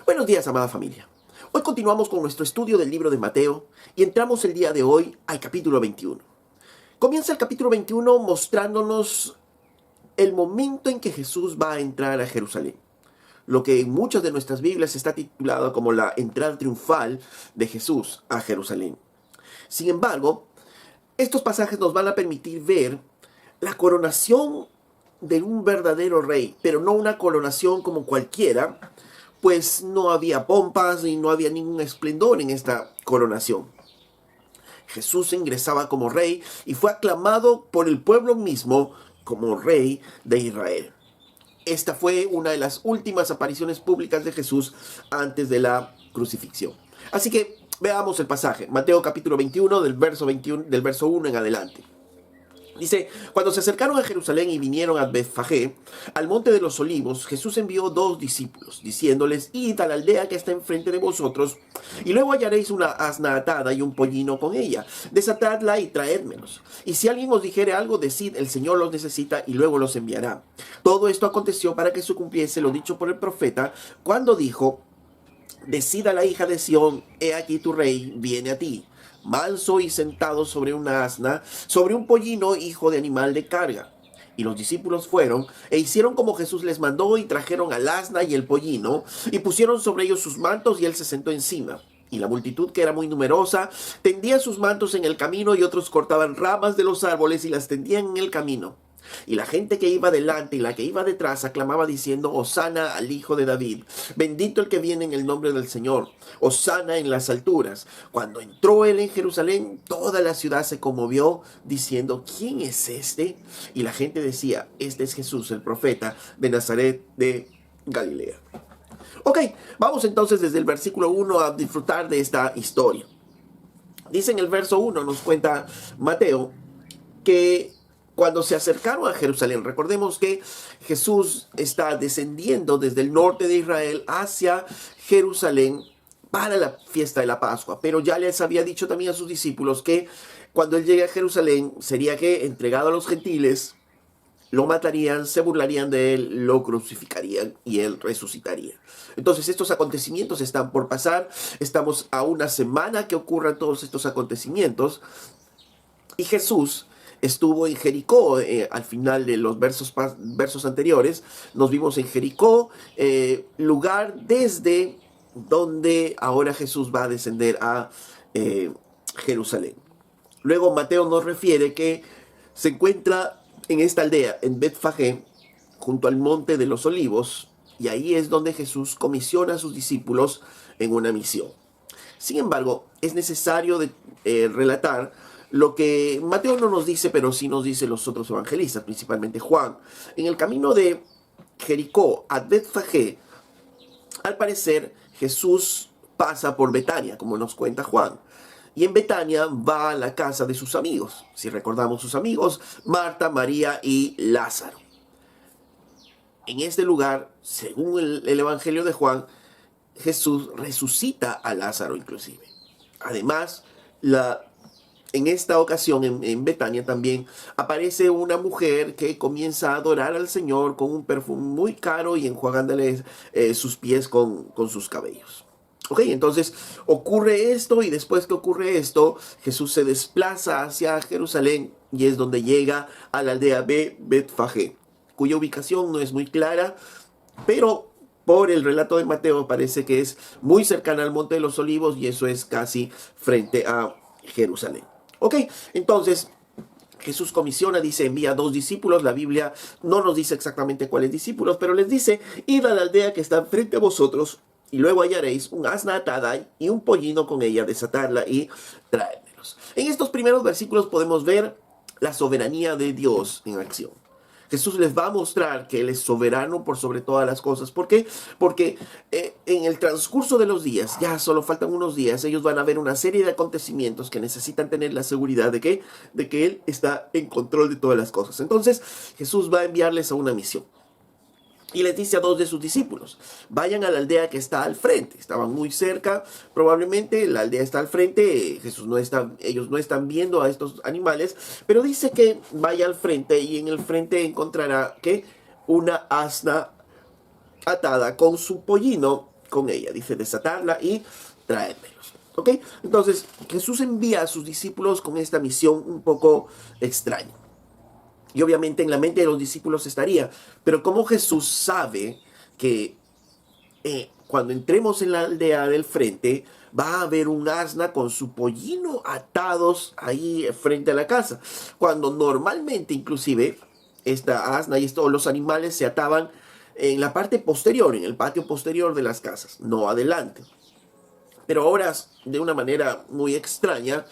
Buenos días, amada familia. Hoy continuamos con nuestro estudio del libro de Mateo y entramos el día de hoy al capítulo 21. Comienza el capítulo 21 mostrándonos el momento en que Jesús va a entrar a Jerusalén. Lo que en muchas de nuestras Biblias está titulado como la entrada triunfal de Jesús a Jerusalén. Sin embargo, estos pasajes nos van a permitir ver la coronación de un verdadero rey, pero no una coronación como cualquiera, pues no había pompas y no había ningún esplendor en esta coronación. Jesús ingresaba como rey y fue aclamado por el pueblo mismo como rey de Israel. Esta fue una de las últimas apariciones públicas de Jesús antes de la crucifixión. Así que veamos el pasaje, Mateo capítulo 21, del verso 1 en adelante. Dice, cuando se acercaron a Jerusalén y vinieron a Betfagé, al monte de los olivos, Jesús envió 2 discípulos, diciéndoles, id a la aldea que está enfrente de vosotros, y luego hallaréis una asna atada y un pollino con ella. Desatadla y traédmelos. Y si alguien os dijere algo, decid, el Señor los necesita y luego los enviará. Todo esto aconteció para que se cumpliese lo dicho por el profeta, cuando dijo, decid a la hija de Sión, he aquí tu rey viene a ti, manso y sentado sobre una asna, sobre un pollino, hijo de animal de carga. Y los discípulos fueron e hicieron como Jesús les mandó y trajeron al asna y el pollino y pusieron sobre ellos sus mantos y él se sentó encima. Y la multitud, que era muy numerosa, tendía sus mantos en el camino y otros cortaban ramas de los árboles y las tendían en el camino. Y la gente que iba delante y la que iba detrás aclamaba diciendo, Hosana al Hijo de David, bendito el que viene en el nombre del Señor, Hosana en las alturas. Cuando entró él en Jerusalén, toda la ciudad se conmovió diciendo, ¿quién es este? Y la gente decía, este es Jesús, el profeta de Nazaret de Galilea. Ok, vamos entonces desde el versículo 1 a disfrutar de esta historia. Dice en el verso 1, nos cuenta Mateo, que cuando se acercaron a Jerusalén, recordemos que Jesús está descendiendo desde el norte de Israel hacia Jerusalén para la fiesta de la Pascua, pero ya les había dicho también a sus discípulos que cuando él llegue a Jerusalén sería que entregado a los gentiles, lo matarían, se burlarían de él, lo crucificarían y él resucitaría. Entonces estos acontecimientos están por pasar, estamos a una semana que ocurran todos estos acontecimientos y Jesús estuvo en Jericó, al final de los versos anteriores, nos vimos en Jericó, lugar desde donde ahora Jesús va a descender a Jerusalén. Luego Mateo nos refiere que se encuentra en esta aldea, en Betfagé, junto al monte de los olivos, y ahí es donde Jesús comisiona a sus discípulos en una misión. Sin embargo, es necesario relatar lo que Mateo no nos dice, pero sí nos dice los otros evangelistas, principalmente Juan. En el camino de Jericó a Betfagé, al parecer Jesús pasa por Betania, como nos cuenta Juan. Y en Betania va a la casa de sus amigos. Si recordamos sus amigos, Marta, María y Lázaro. En este lugar, según el Evangelio de Juan, Jesús resucita a Lázaro inclusive. Además, en esta ocasión, en Betania también, aparece una mujer que comienza a adorar al Señor con un perfume muy caro y enjuagándole sus pies con sus cabellos. Ok, entonces ocurre esto y después que ocurre esto, Jesús se desplaza hacia Jerusalén y es donde llega a la aldea de Betfagé, cuya ubicación no es muy clara, pero por el relato de Mateo parece que es muy cercana al Monte de los Olivos y eso es casi frente a Jerusalén. Ok, entonces Jesús comisiona, dice, envía 2 discípulos. La Biblia no nos dice exactamente cuáles discípulos, pero les dice, id a la aldea que está frente a vosotros y luego hallaréis un asna atada y un pollino con ella, desatarla y traérmelos. En estos primeros versículos podemos ver la soberanía de Dios en acción. Jesús les va a mostrar que Él es soberano por sobre todas las cosas. ¿Por qué? Porque en el transcurso de los días, ya solo faltan unos días, ellos van a ver una serie de acontecimientos que necesitan tener la seguridad de que Él está en control de todas las cosas. Entonces, Jesús va a enviarles a una misión. Y les dice a 2 de sus discípulos, vayan a la aldea que está al frente. Estaban muy cerca, probablemente la aldea está al frente, ellos no están viendo a estos animales, pero dice que vaya al frente y en el frente encontrará que una asna atada con su pollino con ella. Dice, desatadla y traédmelos. ¿Ok? Entonces, Jesús envía a sus discípulos con esta misión un poco extraña. Y obviamente en la mente de los discípulos estaría, pero ¿cómo Jesús sabe que cuando entremos en la aldea del frente va a haber un asna con su pollino atados ahí frente a la casa? Cuando normalmente inclusive esta asna y todos los animales se ataban en la parte posterior, en el patio posterior de las casas, no adelante. Pero ahora, de una manera muy extraña,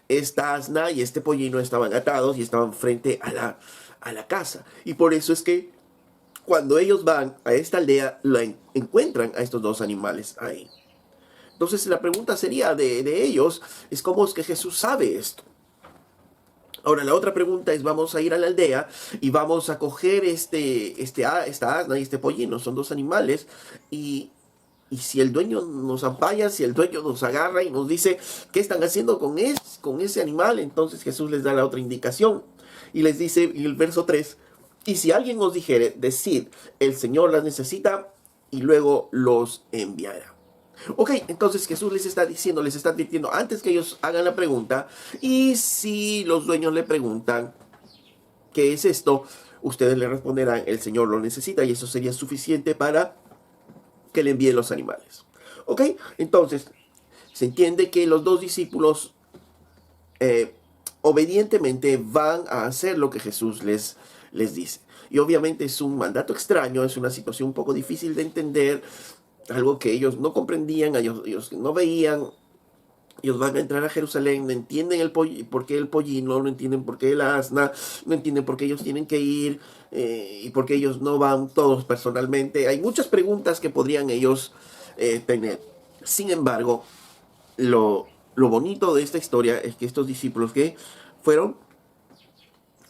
esta asna y este pollino estaban atados y estaban frente a la casa. Y por eso es que cuando ellos van a esta aldea, encuentran a estos dos animales ahí. Entonces la pregunta sería de ellos, es cómo es que Jesús sabe esto. Ahora la otra pregunta es, vamos a ir a la aldea y vamos a coger esta asna y este pollino, son dos animales, y si el dueño nos ampalla, si el dueño nos agarra y nos dice, ¿qué están haciendo con ese animal? Entonces Jesús les da la otra indicación y les dice en el verso 3, y si alguien os dijere, decid, el Señor las necesita y luego los enviará. Ok, entonces Jesús les está diciendo, les está advirtiendo antes que ellos hagan la pregunta, y si los dueños le preguntan, ¿qué es esto? Ustedes le responderán, el Señor lo necesita, y eso sería suficiente para que le envíen los animales. Ok, entonces se entiende que los dos discípulos obedientemente van a hacer lo que Jesús les dice. Y obviamente es un mandato extraño, es una situación un poco difícil de entender, algo que ellos no comprendían, ellos no veían. Ellos van a entrar a Jerusalén, no entienden por qué el pollino, no entienden por qué el asna, no entienden por qué ellos tienen que ir y por qué ellos no van todos personalmente. Hay muchas preguntas que podrían ellos tener. Sin embargo, lo bonito de esta historia es que estos discípulos que fueron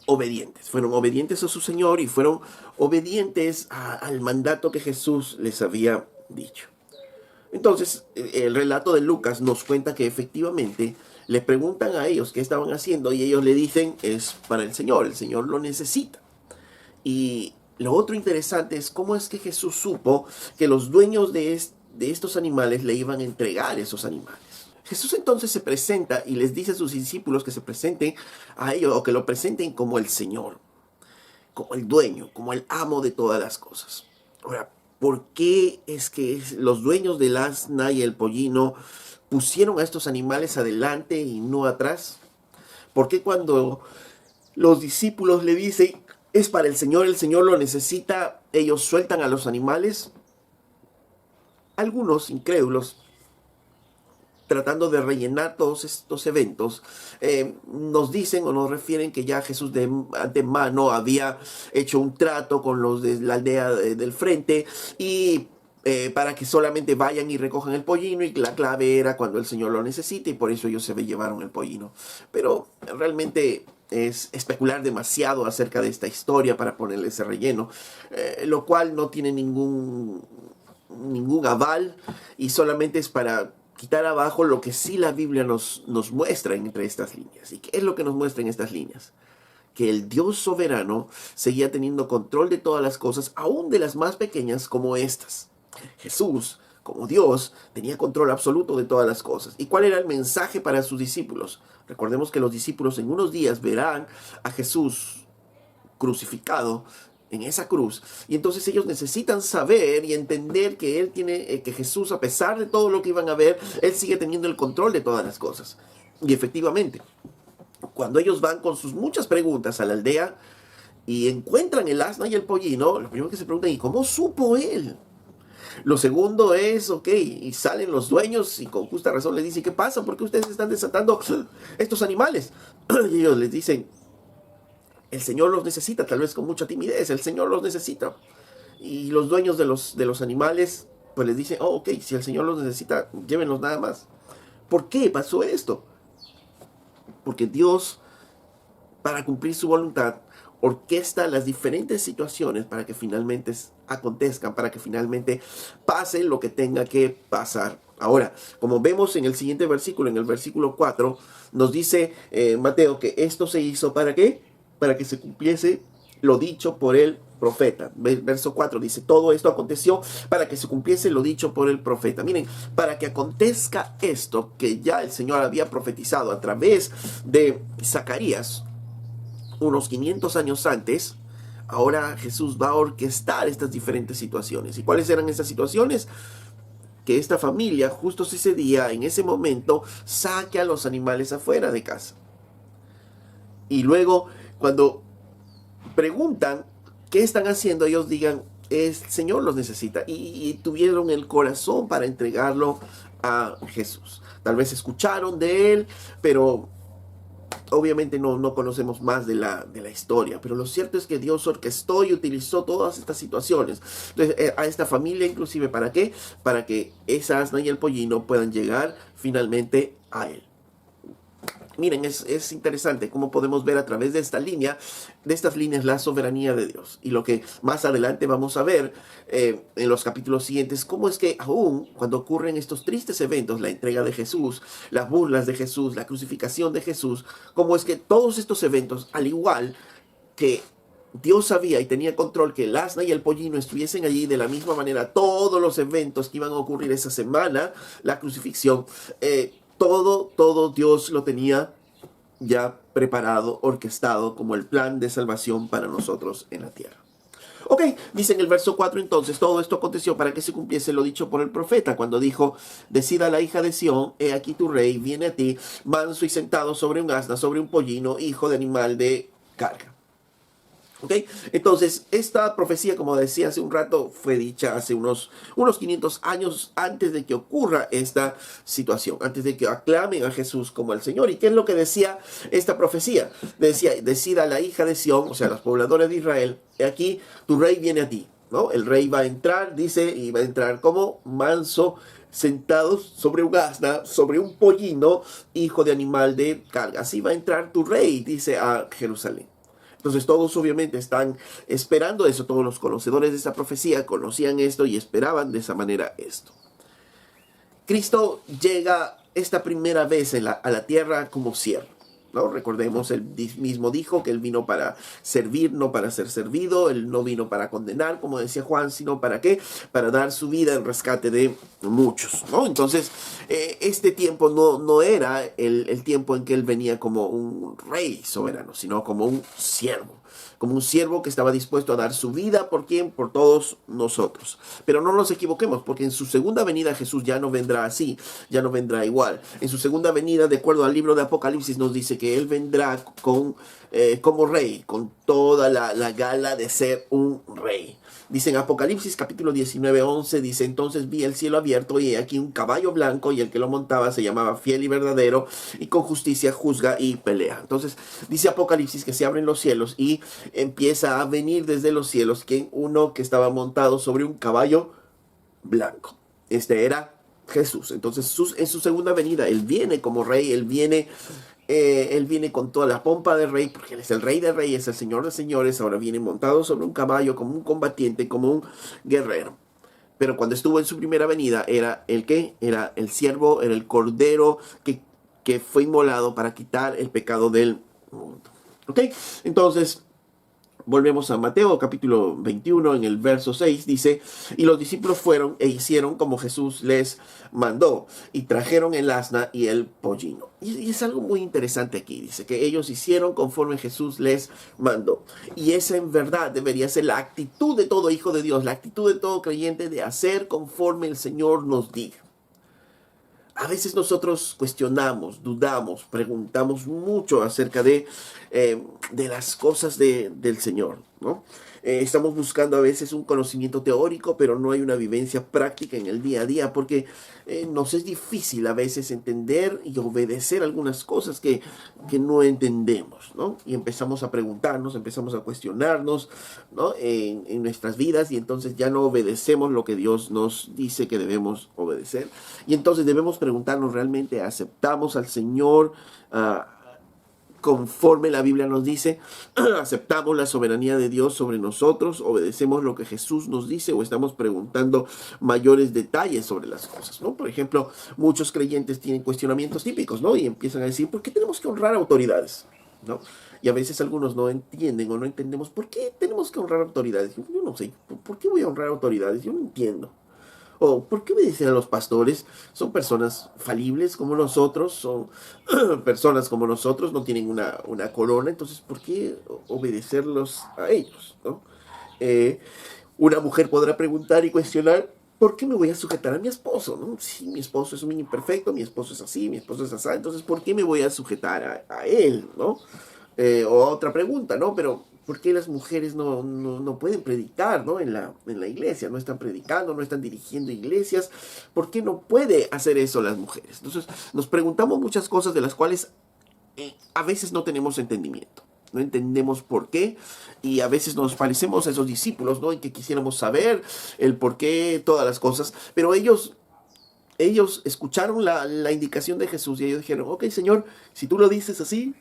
obedientes a su Señor y fueron obedientes al mandato que Jesús les había dicho. Entonces, el relato de Lucas nos cuenta que efectivamente le preguntan a ellos qué estaban haciendo y ellos le dicen, es para el Señor lo necesita. Y lo otro interesante es cómo es que Jesús supo que los dueños de estos animales le iban a entregar esos animales. Jesús entonces se presenta y les dice a sus discípulos que se presenten a ellos o que lo presenten como el Señor, como el dueño, como el amo de todas las cosas. Ahora, ¿por qué es que los dueños del asna y el pollino pusieron a estos animales adelante y no atrás? ¿Por qué cuando los discípulos le dicen, es para el Señor lo necesita, ellos sueltan a los animales? Algunos incrédulos, tratando de rellenar todos estos eventos, nos dicen o nos refieren que ya Jesús de antemano había hecho un trato con los de la aldea del frente y para que solamente vayan y recojan el pollino, y la clave era cuando el Señor lo necesite, y por eso ellos se llevaron el pollino. Pero realmente es especular demasiado acerca de esta historia para ponerle ese relleno, lo cual no tiene ningún aval y solamente es para quitar abajo lo que sí la Biblia nos muestra entre estas líneas. ¿Y qué es lo que nos muestra en estas líneas? Que el Dios soberano seguía teniendo control de todas las cosas, aún de las más pequeñas como estas. Jesús, como Dios, tenía control absoluto de todas las cosas. ¿Y cuál era el mensaje para sus discípulos? Recordemos que los discípulos en unos días verán a Jesús crucificado en esa cruz, y entonces ellos necesitan saber y entender que que Jesús, a pesar de todo lo que iban a ver, él sigue teniendo el control de todas las cosas. Y efectivamente, cuando ellos van con sus muchas preguntas a la aldea y encuentran el asna y el pollino, lo primero que se preguntan, ¿y cómo supo él? Lo segundo es, ok, y salen los dueños y con justa razón les dicen, ¿qué pasa? ¿Por qué ustedes están desatando estos animales? Y ellos les dicen, el Señor los necesita, tal vez con mucha timidez, el Señor los necesita. Y los dueños de los animales, pues les dicen, oh, ok, si el Señor los necesita, llévenlos nada más. ¿Por qué pasó esto? Porque Dios, para cumplir su voluntad, orquesta las diferentes situaciones para que finalmente acontezcan, para que finalmente pase lo que tenga que pasar. Ahora, como vemos en el siguiente versículo, en el versículo 4, nos dice Mateo que esto se hizo ¿para qué? Para que se cumpliese lo dicho por el profeta. Verso 4 dice, todo esto aconteció para que se cumpliese lo dicho por el profeta. Miren, para que acontezca esto que ya el Señor había profetizado a través de Zacarías unos 500 años antes, ahora Jesús va a orquestar estas diferentes situaciones. ¿Y cuáles eran esas situaciones? Que esta familia, justo ese día, en ese momento, saque a los animales afuera de casa. Y luego, cuando preguntan qué están haciendo, ellos digan, el Señor los necesita. Y tuvieron el corazón para entregarlo a Jesús. Tal vez escucharon de él, pero obviamente no conocemos más de la historia, pero lo cierto es que Dios orquestó y utilizó todas estas situaciones. Entonces, a esta familia inclusive, ¿para qué? Para que esa asna y el pollino puedan llegar finalmente a él. Miren, es interesante cómo podemos ver a través de esta línea, de estas líneas, la soberanía de Dios. Y lo que más adelante vamos a ver en los capítulos siguientes, cómo es que aún cuando ocurren estos tristes eventos, la entrega de Jesús, las burlas de Jesús, la crucificación de Jesús, cómo es que todos estos eventos, al igual que Dios sabía y tenía control que el asna y el pollino estuviesen allí, de la misma manera todos los eventos que iban a ocurrir esa semana, la crucifixión, todo Dios lo tenía ya preparado, orquestado como el plan de salvación para nosotros en la tierra. Ok, dice en el verso 4 entonces, todo esto aconteció para que se cumpliese lo dicho por el profeta, cuando dijo, decida la hija de Sión, he aquí tu rey, viene a ti, manso y sentado sobre un asna, sobre un pollino, hijo de animal de carga. ¿Okay? Entonces, esta profecía, como decía hace un rato, fue dicha hace unos 500 años antes de que ocurra esta situación, antes de que aclamen a Jesús como el Señor. ¿Y qué es lo que decía esta profecía? Decía, decida la hija de Sión, o sea, los pobladores de Israel, aquí tu rey viene a ti, ¿no? El rey va a entrar, dice, y va a entrar como manso, sentados sobre un asna, sobre un pollino, hijo de animal de carga. Así va a entrar tu rey, dice a Jerusalén. Entonces todos obviamente están esperando eso, todos los conocedores de esta profecía conocían esto y esperaban de esa manera esto. Cristo llega esta primera vez a la tierra como siervo, ¿no? Recordemos, él mismo dijo que él vino para servir, no para ser servido. Él no vino para condenar, como decía Juan, sino para ¿qué? Para dar su vida en rescate de muchos, ¿no? Entonces, este tiempo no era el tiempo en que él venía como un rey soberano, sino como un siervo que estaba dispuesto a dar su vida por quién, por todos nosotros. Pero no nos equivoquemos, porque en su segunda venida Jesús ya no vendrá así, ya no vendrá igual. En su segunda venida, de acuerdo al libro de Apocalipsis, nos dice que él vendrá como rey, con toda la gala de ser un rey. Dice en Apocalipsis capítulo 19, 11, dice, entonces vi el cielo abierto y aquí un caballo blanco y el que lo montaba se llamaba Fiel y Verdadero y con justicia juzga y pelea. Entonces dice Apocalipsis que se abren los cielos y empieza a venir desde los cielos uno que estaba montado sobre un caballo blanco. Este era Jesús. Entonces en su segunda venida él viene como rey, él viene con toda la pompa de rey, porque él es el rey de reyes, es el señor de señores. Ahora viene montado sobre un caballo como un combatiente, como un guerrero. Pero cuando estuvo en su primera venida era el ¿qué? Era el siervo, era el cordero que fue inmolado para quitar el pecado del mundo. ¿Ok? Entonces, volvemos a Mateo capítulo 21, en el verso 6, dice, y los discípulos fueron e hicieron como Jesús les mandó, y trajeron el asna y el pollino. Y es algo muy interesante aquí, dice que ellos hicieron conforme Jesús les mandó. Y esa en verdad debería ser la actitud de todo hijo de Dios, la actitud de todo creyente, de hacer conforme el Señor nos diga. A veces nosotros cuestionamos, dudamos, preguntamos mucho acerca de las cosas del Señor, ¿no? Estamos buscando a veces un conocimiento teórico, pero no hay una vivencia práctica en el día a día, porque nos es difícil a veces entender y obedecer algunas cosas que no entendemos, ¿no? Y empezamos a preguntarnos, empezamos a cuestionarnos, ¿no? En nuestras vidas, y entonces ya no obedecemos lo que Dios nos dice que debemos obedecer. Y entonces debemos preguntarnos, ¿realmente aceptamos al Señor conforme la Biblia nos dice? ¿Aceptamos la soberanía de Dios sobre nosotros? ¿Obedecemos lo que Jesús nos dice? ¿O estamos preguntando mayores detalles sobre las cosas, ¿no? Por ejemplo, muchos creyentes tienen cuestionamientos típicos, ¿no? Y empiezan a decir, ¿por qué tenemos que honrar autoridades? ¿No? Y a veces algunos no entienden o no entendemos por qué tenemos que honrar autoridades. Yo no sé, ¿por qué voy a honrar autoridades? Yo no entiendo. ¿O por qué obedecer a los pastores? Son personas falibles como nosotros, son personas como nosotros, no tienen una corona, entonces ¿por qué obedecerlos a ellos? ¿No? Eh, una mujer podrá preguntar y cuestionar, ¿por qué me voy a sujetar a mi esposo? ¿No? Si mi esposo es un imperfecto, mi esposo es así, mi esposo es así, entonces ¿por qué me voy a sujetar a él? ¿No? O otra pregunta, ¿no? Pero ¿por qué las mujeres no pueden predicar, ¿no? En la iglesia, no están predicando, no están dirigiendo iglesias. ¿Por qué no puede hacer eso las mujeres? Entonces nos preguntamos muchas cosas de las cuales a veces no tenemos entendimiento. No entendemos por qué y a veces nos parecemos a esos discípulos, ¿no? En que quisiéramos saber el por qué, todas las cosas, pero ellos escucharon la indicación de Jesús y ellos dijeron, ok, Señor, si tú lo dices así,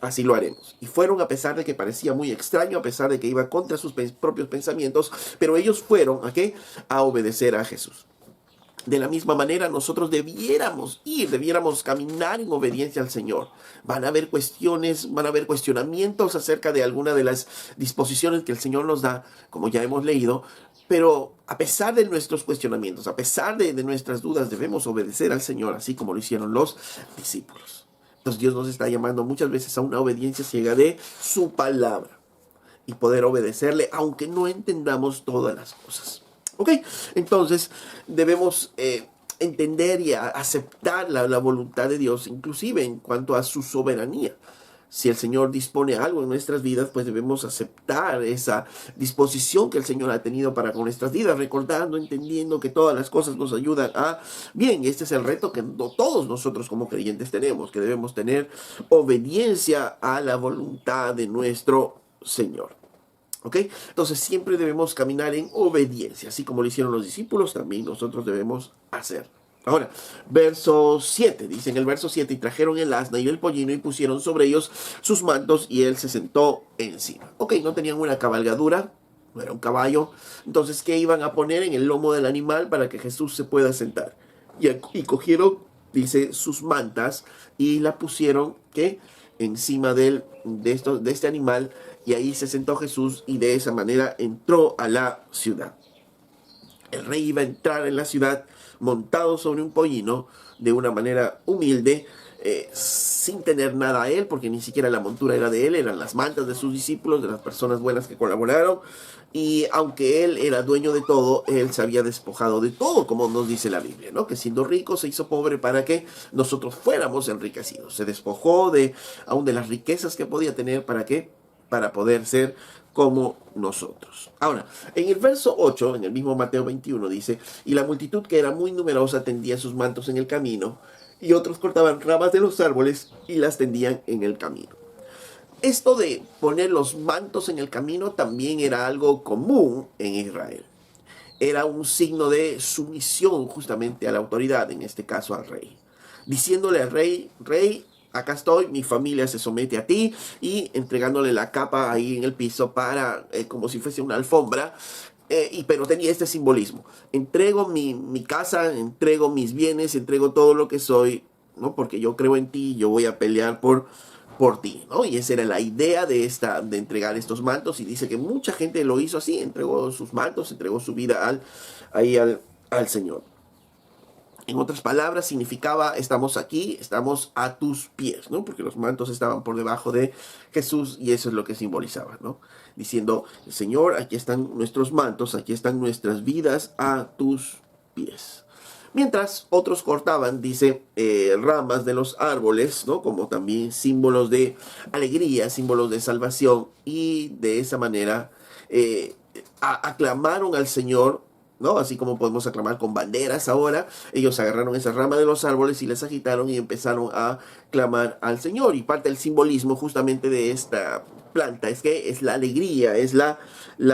así lo haremos. Y fueron a pesar de que parecía muy extraño, a pesar de que iba contra sus propios pensamientos, pero ellos fueron ¿a qué? A obedecer a Jesús. De la misma manera, nosotros debiéramos caminar en obediencia al Señor. Van a haber cuestiones, van a haber cuestionamientos acerca de alguna de las disposiciones que el Señor nos da, como ya hemos leído, pero a pesar de nuestros cuestionamientos, a pesar de nuestras dudas, debemos obedecer al Señor, así como lo hicieron los discípulos. Entonces Dios nos está llamando muchas veces a una obediencia ciega de su palabra y poder obedecerle aunque no entendamos todas las cosas. ¿Ok? Entonces debemos entender y aceptar la voluntad de Dios, inclusive en cuanto a su soberanía. Si el Señor dispone algo en nuestras vidas, pues debemos aceptar esa disposición que el Señor ha tenido para con nuestras vidas, recordando, entendiendo que todas las cosas nos ayudan a bien. Este es el reto que todos nosotros como creyentes tenemos, que debemos tener obediencia a la voluntad de nuestro Señor. ¿Ok? Entonces siempre debemos caminar en obediencia, así como lo hicieron los discípulos, también nosotros debemos hacer. Ahora, verso 7, dice en el verso 7, y trajeron el asna y el pollino y pusieron sobre ellos sus mantos y él se sentó encima. Ok, no tenían una cabalgadura, no era un caballo, entonces ¿qué iban a poner en el lomo del animal para que Jesús se pueda sentar? Y cogieron, dice, sus mantas y la pusieron, ¿qué? Encima de este animal, y ahí se sentó Jesús y de esa manera entró a la ciudad. El rey iba a entrar en la ciudad montado sobre un pollino de una manera humilde, sin tener nada a él, porque ni siquiera la montura era de él, eran las mantas de sus discípulos, de las personas buenas que colaboraron. Y aunque él era dueño de todo, él se había despojado de todo, como nos dice la Biblia, ¿no? Que siendo rico se hizo pobre para que nosotros fuéramos enriquecidos. Se despojó aún de las riquezas que podía tener, ¿para qué? Para poder ser como nosotros. Ahora, en el verso 8, en el mismo Mateo 21, dice, y la multitud que era muy numerosa tendía sus mantos en el camino, y otros cortaban ramas de los árboles y las tendían en el camino. Esto de poner los mantos en el camino también era algo común en Israel. Era un signo de sumisión justamente a la autoridad, en este caso al rey. Diciéndole al rey, rey, acá estoy, mi familia se somete a ti, y entregándole la capa ahí en el piso para, como si fuese una alfombra, pero tenía este simbolismo. Entrego mi casa, entrego mis bienes, entrego todo lo que soy, ¿no? Porque yo creo en ti, yo voy a pelear por ti, ¿no? Y esa era la idea de entregar estos mantos, y dice que mucha gente lo hizo así, entregó sus mantos, entregó su vida al Señor. En otras palabras, significaba, estamos aquí, estamos a tus pies, ¿no? Porque los mantos estaban por debajo de Jesús y eso es lo que simbolizaba, ¿no? Diciendo, Señor, aquí están nuestros mantos, aquí están nuestras vidas a tus pies. Mientras otros cortaban, dice, ramas de los árboles, ¿no? Como también símbolos de alegría, símbolos de salvación, y de esa manera aclamaron al Señor, ¿no? Así como podemos aclamar con banderas ahora. Ellos agarraron esa rama de los árboles y las agitaron y empezaron a clamar al Señor. Y parte del simbolismo justamente de esta planta es que es la alegría, es la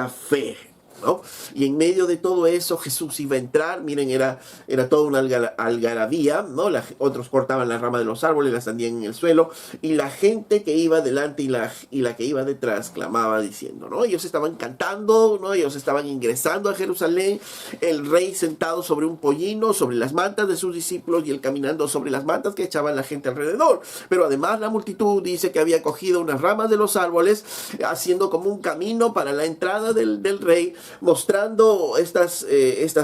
fe. ¿no? Y en medio de todo eso Jesús iba a entrar. Miren, era toda una algarabía, ¿no? Otros cortaban las ramas de los árboles, las tendían en el suelo, y la gente que iba delante y la que iba detrás clamaba diciendo, ¿no? Ellos estaban cantando, ¿no? Ellos estaban ingresando a Jerusalén, el rey sentado sobre un pollino, sobre las mantas de sus discípulos, y él caminando sobre las mantas que echaban la gente alrededor. Pero además la multitud dice que había cogido unas ramas de los árboles, haciendo como un camino para la entrada del rey, mostrando estas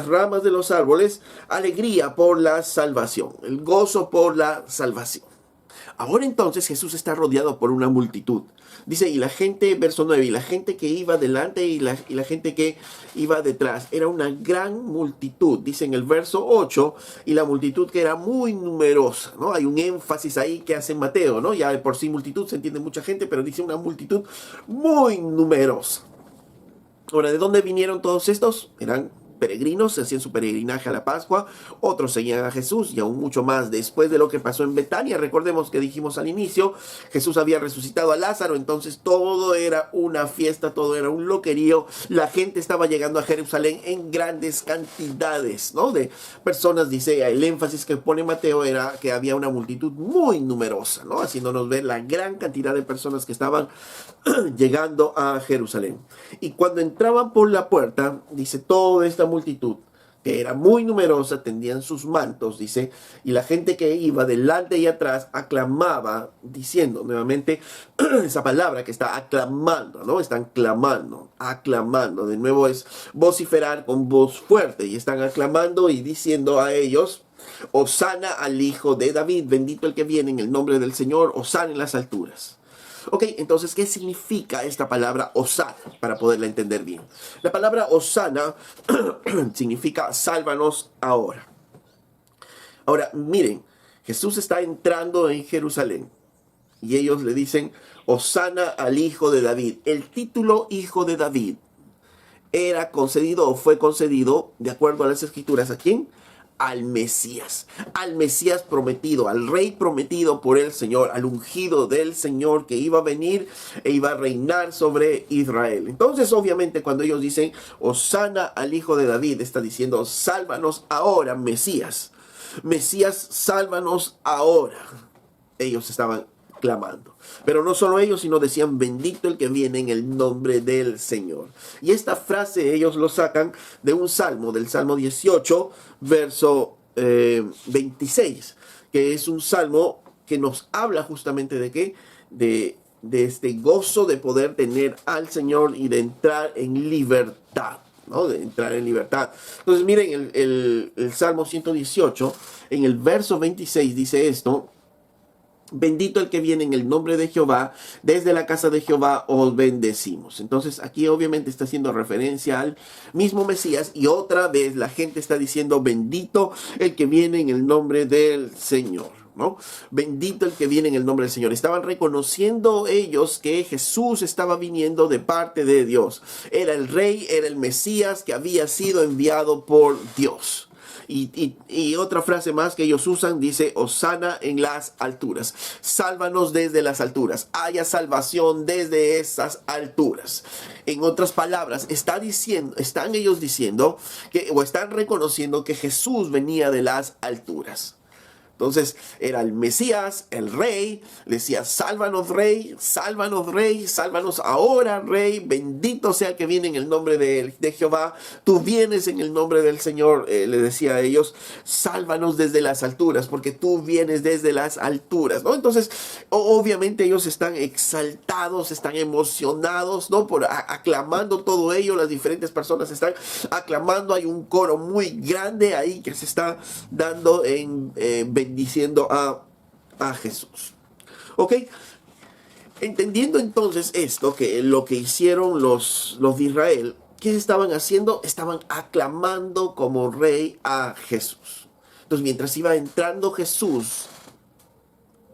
ramas de los árboles, alegría por la salvación, el gozo por la salvación. Ahora entonces Jesús está rodeado por una multitud. Dice, y la gente, verso 9, y la gente que iba delante y la gente que iba detrás, era una gran multitud. Dice en el verso 8, y la multitud que era muy numerosa, ¿no? Hay un énfasis ahí que hace Mateo, ¿no? Ya de por sí multitud se entiende mucha gente, pero dice una multitud muy numerosa. Ahora, ¿de dónde vinieron todos estos? Eran peregrinos, hacían su peregrinaje a la Pascua, otros seguían a Jesús, y aún mucho más después de lo que pasó en Betania. Recordemos que dijimos al inicio, Jesús había resucitado a Lázaro, entonces todo era una fiesta, todo era un loquerío. La gente estaba llegando a Jerusalén en grandes cantidades, ¿no? De personas. Dice, el énfasis que pone Mateo era que había una multitud muy numerosa, ¿no? Haciéndonos ver la gran cantidad de personas que estaban llegando a Jerusalén. Y cuando entraban por la puerta, dice, toda esta multitud, que era muy numerosa, tendían sus mantos, dice, y la gente que iba delante y atrás aclamaba, diciendo, nuevamente, esa palabra que está aclamando, ¿no? Están clamando, aclamando. De nuevo es vociferar con voz fuerte, y están aclamando y diciendo a ellos, Hosana al Hijo de David, bendito el que viene en el nombre del Señor, Hosana en las alturas. Ok, entonces, ¿qué significa esta palabra Hosana? Para poderla entender bien. La palabra Hosana significa sálvanos ahora. Ahora, miren, Jesús está entrando en Jerusalén y ellos le dicen Hosana al Hijo de David. El título Hijo de David era concedido o fue concedido, de acuerdo a las Escrituras, ¿a quién? Al Mesías prometido, al Rey prometido por el Señor, al ungido del Señor que iba a venir e iba a reinar sobre Israel. Entonces, obviamente, cuando ellos dicen Hosana al Hijo de David, está diciendo sálvanos ahora, Mesías. Mesías, sálvanos ahora. Ellos estaban clamando. Pero no solo ellos, sino decían bendito el que viene en el nombre del Señor. Y esta frase ellos lo sacan de un salmo, del Salmo 18, verso 26, que es un salmo que nos habla justamente de qué, de este gozo de poder tener al Señor y de entrar en libertad, ¿no? De entrar en libertad. Entonces miren el Salmo 118, en el verso 26 dice esto: bendito el que viene en el nombre de Jehová, desde la casa de Jehová os bendecimos. Entonces aquí obviamente está haciendo referencia al mismo Mesías, y otra vez la gente está diciendo bendito el que viene en el nombre del Señor, ¿no? Bendito el que viene en el nombre del Señor. Estaban reconociendo ellos que Jesús estaba viniendo de parte de Dios. Era el Rey, era el Mesías que había sido enviado por Dios. Y otra frase más que ellos usan dice Hosana en las alturas. Sálvanos desde las alturas. Haya salvación desde esas alturas. En otras palabras, están ellos diciendo o están reconociendo que Jesús venía de las alturas. Entonces era el Mesías, el Rey, le decía sálvanos Rey, sálvanos ahora Rey, bendito sea el que viene en el nombre de Jehová, tú vienes en el nombre del Señor, le decía a ellos, sálvanos desde las alturas, porque tú vienes desde las alturas, ¿no? Entonces obviamente ellos están exaltados, están emocionados, ¿no? Por aclamando todo ello, las diferentes personas están aclamando, hay un coro muy grande ahí que se está dando en bendiciendo a Jesús. ¿Ok? Entendiendo entonces esto, que lo que hicieron los de Israel, ¿qué estaban haciendo? Estaban aclamando como rey a Jesús. Entonces, mientras iba entrando Jesús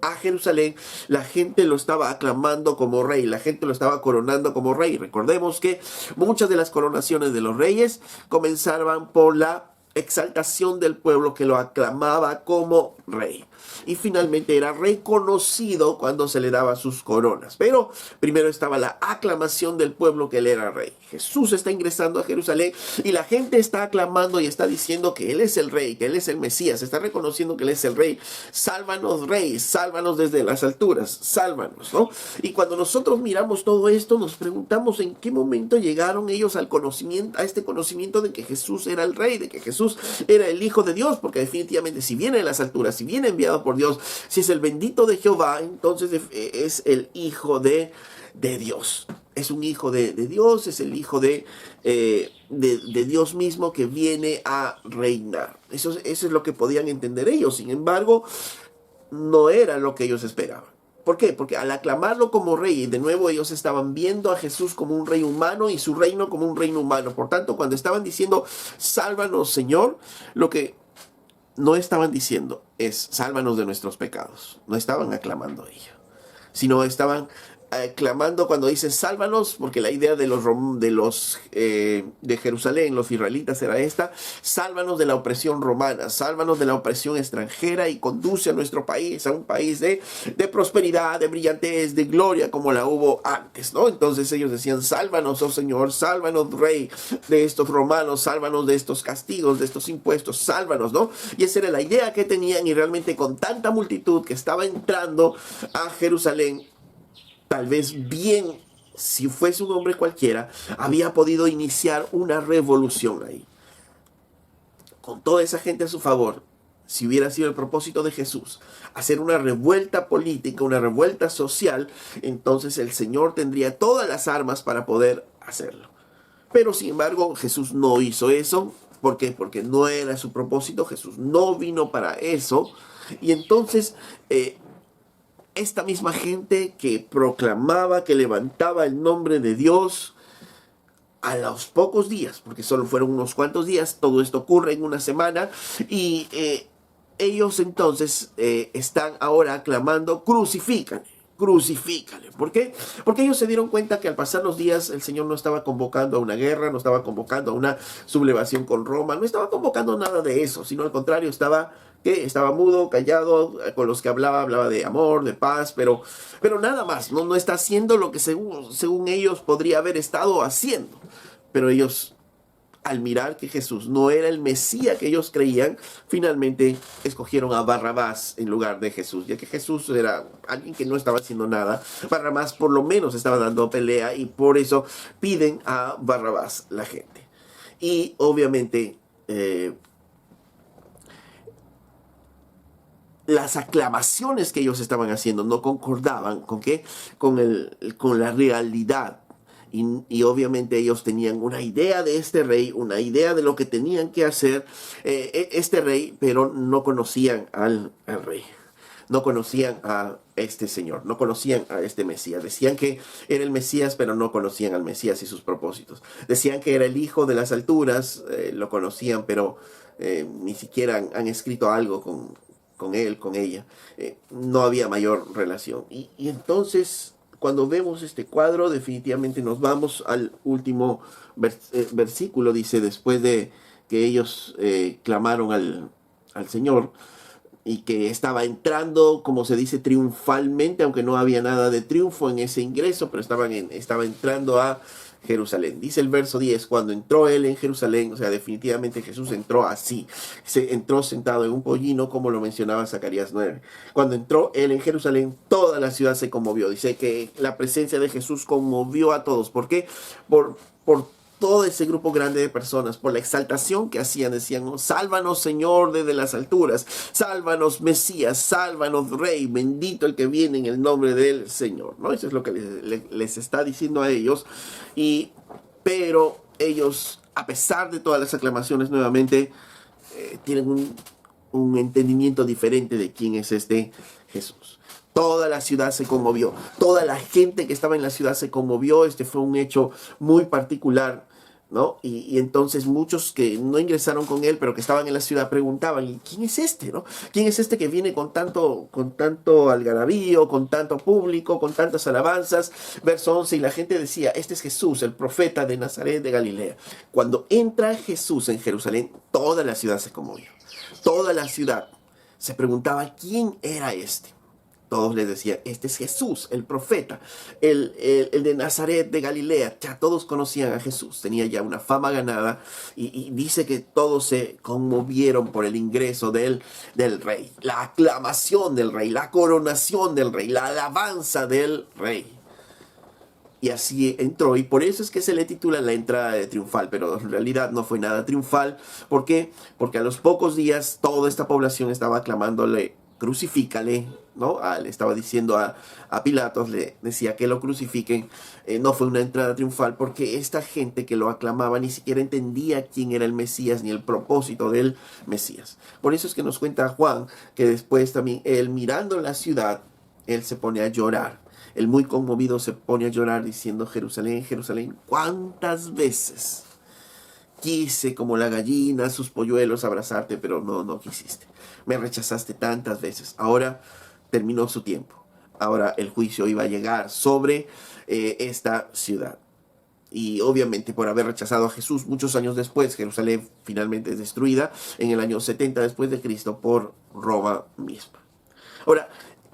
a Jerusalén, la gente lo estaba aclamando como rey, la gente lo estaba coronando como rey. Recordemos que muchas de las coronaciones de los reyes comenzaban por la exaltación del pueblo que lo aclamaba como rey. y finalmente era reconocido cuando se le daba sus coronas. Pero primero estaba la aclamación del pueblo que él era rey. Jesús está ingresando a Jerusalén y la gente está aclamando y está diciendo que él es el rey, que él es el Mesías, está reconociendo que él es el rey. Sálvanos, rey, sálvanos desde las alturas, sálvanos, ¿no? Y cuando nosotros miramos todo esto, nos preguntamos en qué momento llegaron ellos al conocimiento, a este conocimiento de que Jesús era el rey, de que Jesús era el Hijo de Dios, porque definitivamente si viene de las alturas, si viene enviado por Dios, si es el bendito de Jehová, entonces es el Hijo de Dios. Es un hijo de Dios, es el hijo de Dios mismo que viene a reinar. Eso es lo que podían entender ellos. Sin embargo, no era lo que ellos esperaban. ¿Por qué? Porque al aclamarlo como rey, de nuevo ellos estaban viendo a Jesús como un rey humano y su reino como un reino humano. Por tanto, cuando estaban diciendo, sálvanos, Señor, lo que no estaban diciendo es, sálvanos de nuestros pecados. No estaban aclamando a ello, sino estaban clamando cuando dicen sálvanos, porque la idea de Jerusalén, los israelitas, era esta: sálvanos de la opresión romana, sálvanos de la opresión extranjera y conduce a nuestro país a un país de prosperidad, de brillantez, de gloria como la hubo antes, ¿no? Entonces ellos decían, sálvanos, oh Señor, sálvanos, Rey, de estos romanos, sálvanos de estos castigos, de estos impuestos, sálvanos, ¿no? Y esa era la idea que tenían, y realmente con tanta multitud que estaba entrando a Jerusalén, tal vez bien, si fuese un hombre cualquiera, había podido iniciar una revolución ahí. Con toda esa gente a su favor, si hubiera sido el propósito de Jesús, hacer una revuelta política, una revuelta social, entonces el Señor tendría todas las armas para poder hacerlo. Pero sin embargo, Jesús no hizo eso. ¿Por qué? Porque no era su propósito. Jesús no vino para eso. Y entonces esta misma gente que proclamaba, que levantaba el nombre de Dios, a los pocos días, porque solo fueron unos cuantos días, todo esto ocurre en una semana, y ellos entonces están ahora clamando, crucifícale. Crucifícale. ¿Por qué? Porque ellos se dieron cuenta que al pasar los días el Señor no estaba convocando a una guerra, no estaba convocando a una sublevación con Roma, no estaba convocando nada de eso, sino al contrario, estaba mudo, callado, con los que hablaba de amor, de paz, pero nada más, no está haciendo lo que según ellos podría haber estado haciendo. Pero ellos, al mirar que Jesús no era el Mesías que ellos creían, finalmente escogieron a Barrabás en lugar de Jesús, ya que Jesús era alguien que no estaba haciendo nada. Barrabás por lo menos estaba dando pelea, y por eso piden a Barrabás la gente. Y obviamente las aclamaciones que ellos estaban haciendo no concordaban con la realidad. Y obviamente ellos tenían una idea de este rey, una idea de lo que tenían que hacer este rey, pero no conocían al rey. No conocían a este Señor, no conocían a este Mesías. Decían que era el Mesías, pero no conocían al Mesías y sus propósitos. Decían que era el Hijo de las alturas, lo conocían, pero ni siquiera han escrito algo con él, con ella. No había mayor relación. Y entonces, cuando vemos este cuadro, definitivamente nos vamos al último versículo. Dice, después de que ellos clamaron al Señor, y que estaba entrando, como se dice, triunfalmente, aunque no había nada de triunfo en ese ingreso, pero estaba entrando a Jerusalén. Dice el verso 10, cuando entró él en Jerusalén, o sea, definitivamente Jesús entró así, entró sentado en un pollino, como lo mencionaba Zacarías 9. Cuando entró él en Jerusalén, toda la ciudad se conmovió. Dice que la presencia de Jesús conmovió a todos. ¿Por qué? Por todo ese grupo grande de personas, por la exaltación que hacían, decían, sálvanos, Señor, desde las alturas, sálvanos, Mesías, sálvanos, Rey, bendito el que viene en el nombre del Señor, ¿no? Eso es lo que les está diciendo a ellos. Pero ellos, a pesar de todas las aclamaciones, nuevamente tienen un entendimiento diferente de quién es este Jesús. Toda la ciudad se conmovió. Toda la gente que estaba en la ciudad se conmovió. Este fue un hecho muy particular, ¿no? Y entonces muchos que no ingresaron con él, pero que estaban en la ciudad, preguntaban, ¿y quién es este, no? ¿Quién es este que viene con tanto algarabío, con tanto público, con tantas alabanzas? Verso 11, y la gente decía, este es Jesús, el profeta de Nazaret de Galilea. Cuando entra Jesús en Jerusalén, toda la ciudad se conmovió. Toda la ciudad Se preguntaba quién era este. Todos les decían, este es Jesús, el profeta, el de Nazaret de Galilea. Ya todos conocían a Jesús, tenía ya una fama ganada y dice que todos se conmovieron por el ingreso del rey, la aclamación del rey, la coronación del rey, la alabanza del rey. Y así entró, y por eso es que se le titula la entrada de triunfal, pero en realidad no fue nada triunfal. ¿Por qué? Porque a los pocos días toda esta población estaba aclamándole, crucifícale, ¿no? Le estaba diciendo a Pilatos, le decía que lo crucifiquen. No fue una entrada triunfal porque esta gente que lo aclamaba ni siquiera entendía quién era el Mesías ni el propósito del Mesías. Por eso es que nos cuenta Juan que después también él, mirando la ciudad, él se pone a llorar. Él, muy conmovido, se pone a llorar diciendo: Jerusalén, Jerusalén, ¿cuántas veces quise como la gallina sus polluelos abrazarte, pero no quisiste? Me rechazaste tantas veces. Ahora terminó su tiempo. Ahora el juicio iba a llegar sobre esta ciudad. Y obviamente por haber rechazado a Jesús, muchos años después, Jerusalén finalmente es destruida en el año 70 después de Cristo por Roma misma. Ahora,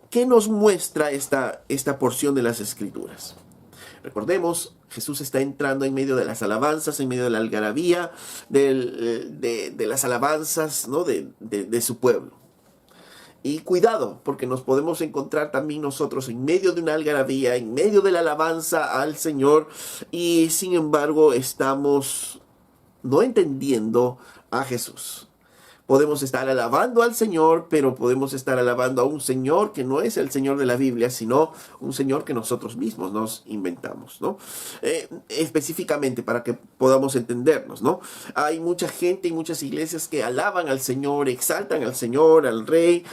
¿qué nos muestra esta porción de las Escrituras? Recordemos, Jesús está entrando en medio de las alabanzas, en medio de la algarabía, de las alabanzas, ¿no? de su pueblo. Y cuidado, porque nos podemos encontrar también nosotros en medio de una algarabía, en medio de la alabanza al Señor, y sin embargo estamos no entendiendo a Jesús. Podemos estar alabando al Señor, pero podemos estar alabando a un Señor que no es el Señor de la Biblia, sino un Señor que nosotros mismos nos inventamos, ¿no? Específicamente para que podamos entendernos, ¿no? Hay mucha gente y muchas iglesias que alaban al Señor, exaltan al Señor, al Rey,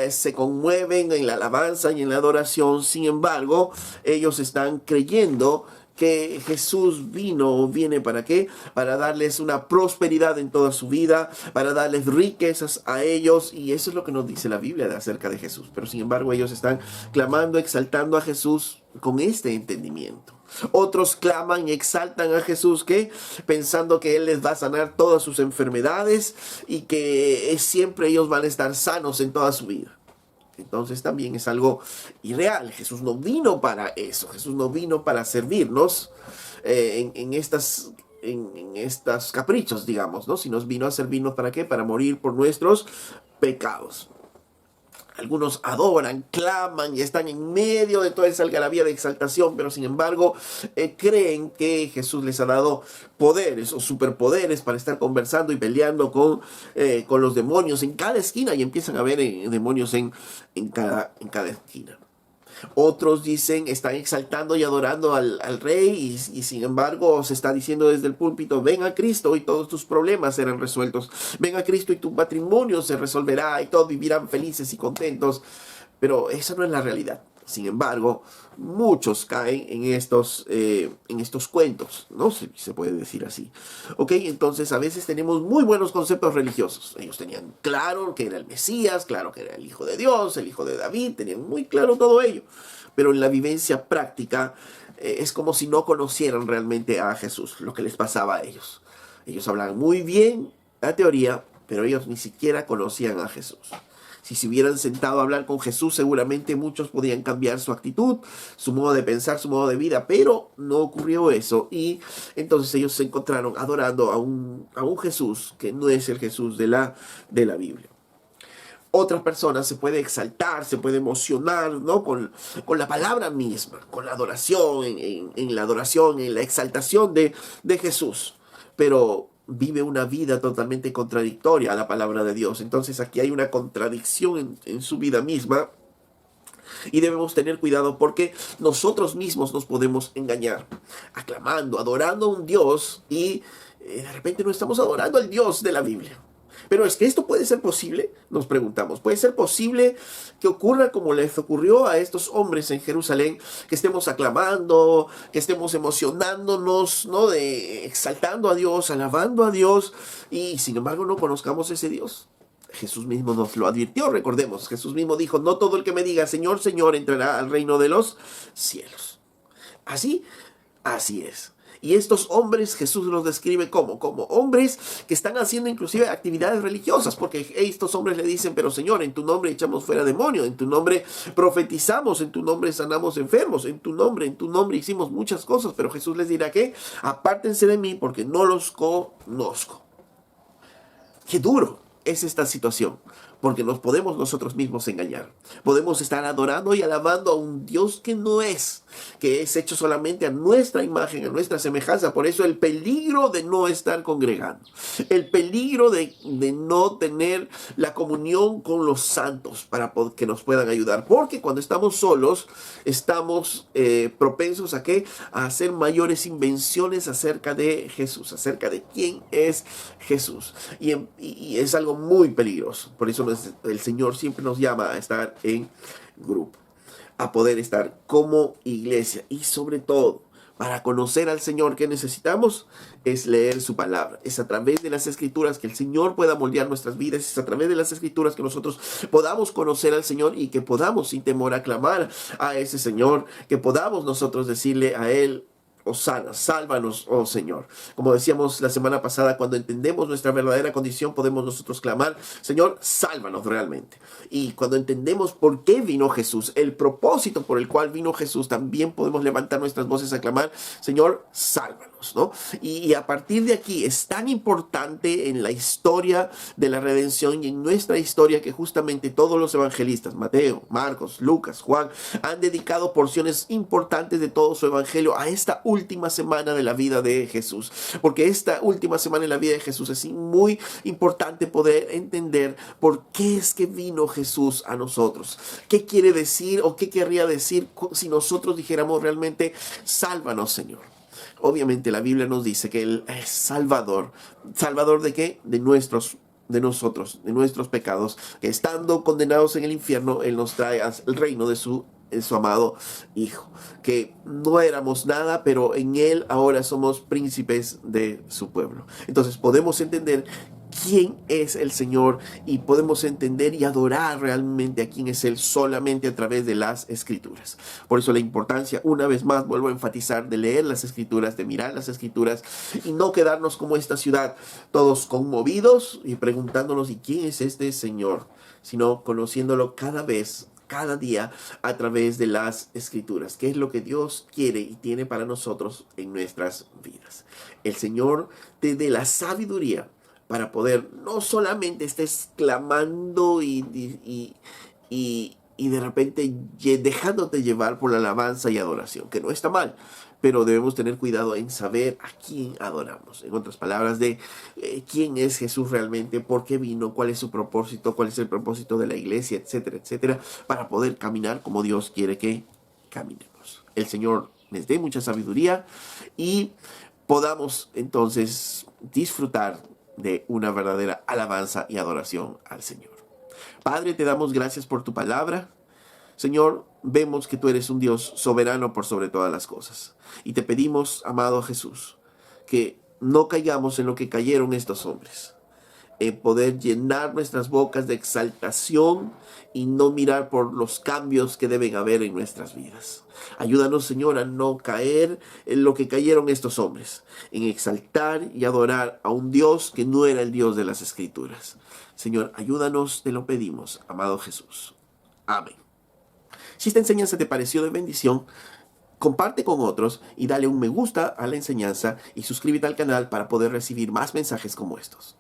se conmueven en la alabanza y en la adoración. Sin embargo, ellos están creyendo que Jesús viene ¿para qué? Para darles una prosperidad en toda su vida, para darles riquezas a ellos, y eso es lo que nos dice la Biblia acerca de Jesús. Pero sin embargo ellos están clamando, exaltando a Jesús con este entendimiento. Otros claman y exaltan a Jesús, ¿qué? Pensando que Él les va a sanar todas sus enfermedades y que siempre ellos van a estar sanos en toda su vida. Entonces también es algo irreal. Jesús no vino para eso. Jesús no vino para servirnos en estos caprichos, digamos, ¿no? Sino vino a servirnos ¿para qué? Para morir por nuestros pecados. Algunos adoran, claman y están en medio de toda esa algarabía de exaltación, pero sin embargo creen que Jesús les ha dado poderes o superpoderes para estar conversando y peleando con los demonios en cada esquina, y empiezan a ver demonios en cada esquina. Otros dicen, están exaltando y adorando al Rey y sin embargo se está diciendo desde el púlpito: ven a Cristo y todos tus problemas serán resueltos. Ven a Cristo y tu matrimonio se resolverá y todos vivirán felices y contentos. Pero esa no es la realidad. Sin embargo, muchos caen en estos cuentos, ¿no? Se puede decir así. ¿Ok? Entonces, a veces tenemos muy buenos conceptos religiosos. Ellos tenían claro que era el Mesías, claro que era el Hijo de Dios, el Hijo de David, tenían muy claro todo ello. Pero en la vivencia práctica es como si no conocieran realmente a Jesús, lo que les pasaba a ellos. Ellos hablaban muy bien la teoría, pero ellos ni siquiera conocían a Jesús. Si se hubieran sentado a hablar con Jesús, seguramente muchos podían cambiar su actitud, su modo de pensar, su modo de vida, pero no ocurrió eso. Y entonces ellos se encontraron adorando a un Jesús que no es el Jesús de la Biblia. Otra persona se puede exaltar, se puede emocionar, ¿no? con la palabra misma, con la adoración, en la adoración, en la exaltación de Jesús. Pero vive una vida totalmente contradictoria a la palabra de Dios. Entonces aquí hay una contradicción en su vida misma, y debemos tener cuidado porque nosotros mismos nos podemos engañar, aclamando, adorando a un Dios, y de repente no estamos adorando al Dios de la Biblia. Pero es que esto puede ser posible, nos preguntamos. ¿Puede ser posible que ocurra como les ocurrió a estos hombres en Jerusalén? Que estemos aclamando, que estemos emocionándonos, ¿no? Exaltando a Dios, alabando a Dios, y sin embargo no conozcamos ese Dios. Jesús mismo nos lo advirtió, recordemos. Jesús mismo dijo: no todo el que me diga Señor, Señor entrará al reino de los cielos. Así es. Y estos hombres Jesús los describe como hombres que están haciendo inclusive actividades religiosas, porque estos hombres le dicen, pero Señor, en tu nombre echamos fuera demonios, en tu nombre profetizamos, en tu nombre sanamos enfermos, en tu nombre hicimos muchas cosas, pero Jesús les dirá que apártense de mí porque no los conozco. Qué duro es esta situación, porque nos podemos nosotros mismos engañar. Podemos estar adorando y alabando a un Dios que no es, que es hecho solamente a nuestra imagen, a nuestra semejanza. Por eso el peligro de no estar congregando, el peligro de no tener la comunión con los santos para que nos puedan ayudar. Porque cuando estamos solos, estamos propensos ¿a qué? A hacer mayores invenciones acerca de Jesús, acerca de quién es Jesús. Y es algo muy peligroso. Por eso el Señor siempre nos llama a estar en grupo, a poder estar como iglesia. Y sobre todo, para conocer al Señor, ¿qué necesitamos? Es leer su palabra. Es a través de las Escrituras que el Señor pueda moldear nuestras vidas. Es a través de las Escrituras que nosotros podamos conocer al Señor y que podamos sin temor aclamar a ese Señor, que podamos nosotros decirle a Él: Hosana, sálvanos, oh Señor. Como decíamos la semana pasada, cuando entendemos nuestra verdadera condición, podemos nosotros clamar: Señor, sálvanos realmente. Y cuando entendemos por qué vino Jesús, el propósito por el cual vino Jesús, también podemos levantar nuestras voces a clamar: Señor, sálvanos, ¿no? Y a partir de aquí es tan importante en la historia de la redención y en nuestra historia que justamente todos los evangelistas, Mateo, Marcos, Lucas, Juan, han dedicado porciones importantes de todo su evangelio a esta última semana de la vida de Jesús, porque esta última semana en la vida de Jesús es muy importante poder entender por qué es que vino Jesús a nosotros, qué quiere decir o qué querría decir si nosotros dijéramos realmente: sálvanos, Señor. Obviamente la Biblia nos dice que Él es Salvador. ¿Salvador de qué? De nosotros, de nuestros pecados, que estando condenados en el infierno, Él nos trae al reino de su amado Hijo, que no éramos nada, pero en Él ahora somos príncipes de su pueblo. Entonces podemos entender quién es el Señor y podemos entender y adorar realmente a quién es Él solamente a través de las Escrituras. Por eso la importancia, una vez más vuelvo a enfatizar, de leer las Escrituras, de mirar las Escrituras y no quedarnos como esta ciudad, todos conmovidos y preguntándonos: ¿y quién es este Señor? Sino conociéndolo cada día a través de las Escrituras, que es lo que Dios quiere y tiene para nosotros en nuestras vidas. El Señor te dé la sabiduría para poder no solamente estés clamando y de repente dejándote llevar por la alabanza y adoración, que no está mal, pero debemos tener cuidado en saber a quién adoramos. En otras palabras, de quién es Jesús realmente, por qué vino, cuál es su propósito, cuál es el propósito de la iglesia, etcétera, etcétera, para poder caminar como Dios quiere que caminemos. El Señor les dé mucha sabiduría y podamos entonces disfrutar de una verdadera alabanza y adoración al Señor. Padre, te damos gracias por tu palabra. Señor, vemos que tú eres un Dios soberano por sobre todas las cosas. Y te pedimos, amado Jesús, que no caigamos en lo que cayeron estos hombres, en poder llenar nuestras bocas de exaltación y no mirar por los cambios que deben haber en nuestras vidas. Ayúdanos, Señor, a no caer en lo que cayeron estos hombres, en exaltar y adorar a un Dios que no era el Dios de las Escrituras. Señor, ayúdanos, te lo pedimos, amado Jesús. Amén. Si esta enseñanza te pareció de bendición, comparte con otros y dale un me gusta a la enseñanza y suscríbete al canal para poder recibir más mensajes como estos.